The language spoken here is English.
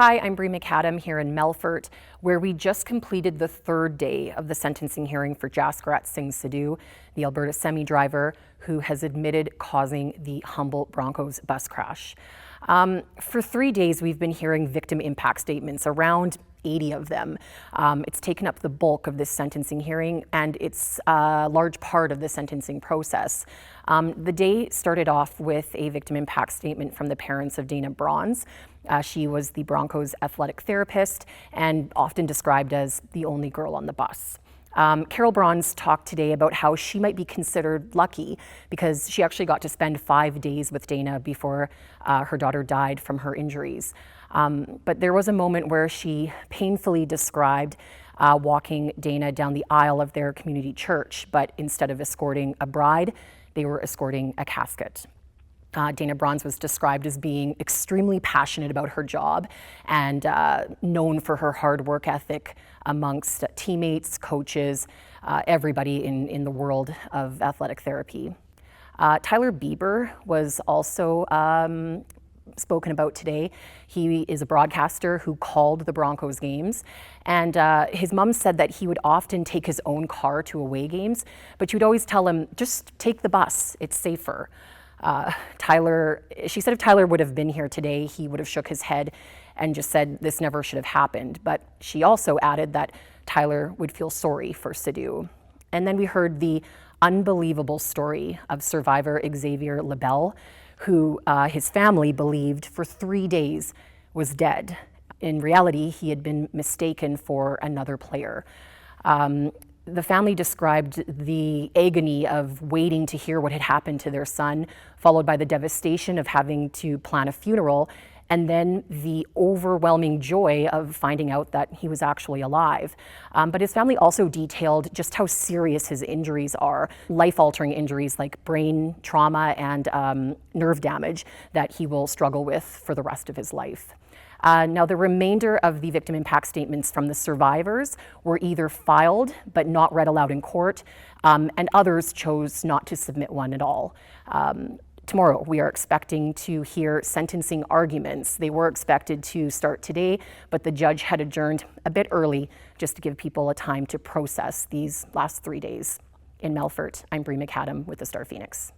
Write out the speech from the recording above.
Hi, I'm Bree McAdam here in Melfort, where we just completed the third day of the sentencing hearing for Jaskirat Singh Sidhu, the Alberta semi-driver who has admitted causing the Humboldt Broncos bus crash. For 3 days, we've been hearing victim impact statements, around 80 of them. It's taken up the bulk of this sentencing hearing, and it's a large part of the sentencing process. The day started off with a victim impact statement from the parents of Dayna Brons. She was the Broncos athletic therapist and often described as the only girl on the bus. Carol Brons talked today about how she might be considered lucky because she actually got to spend 5 days with Dayna before her daughter died from her injuries. But there was a moment where she painfully described walking Dayna down the aisle of their community church, but instead of escorting a bride, they were escorting a casket. Dayna Brons was described as being extremely passionate about her job and known for her hard work ethic amongst teammates, coaches, everybody in the world of athletic therapy. Tyler Bieber was also spoken about today. He is a broadcaster who called the Broncos games, and his mom said that he would often take his own car to away games, but she would always tell him, just take the bus, it's safer. She said if Tyler would have been here today, he would have shook his head and just said this never should have happened. But she also added that Tyler would feel sorry for Sidhu. And then we heard the unbelievable story of survivor Xavier LaBelle, who his family believed for 3 days was dead. In reality, he had been mistaken for another player. The family described the agony of waiting to hear what had happened to their son, followed by the devastation of having to plan a funeral, and then the overwhelming joy of finding out that he was actually alive. But his family also detailed just how serious his injuries are, life-altering injuries like brain trauma and nerve damage that he will struggle with for the rest of his life. Now, the remainder of the victim impact statements from the survivors were either filed but not read aloud in court, and others chose not to submit one at all. Tomorrow, we are expecting to hear sentencing arguments. They were expected to start today, but the judge had adjourned a bit early just to give people a time to process these last 3 days. In Melfort, I'm Bree McAdam with the Star Phoenix.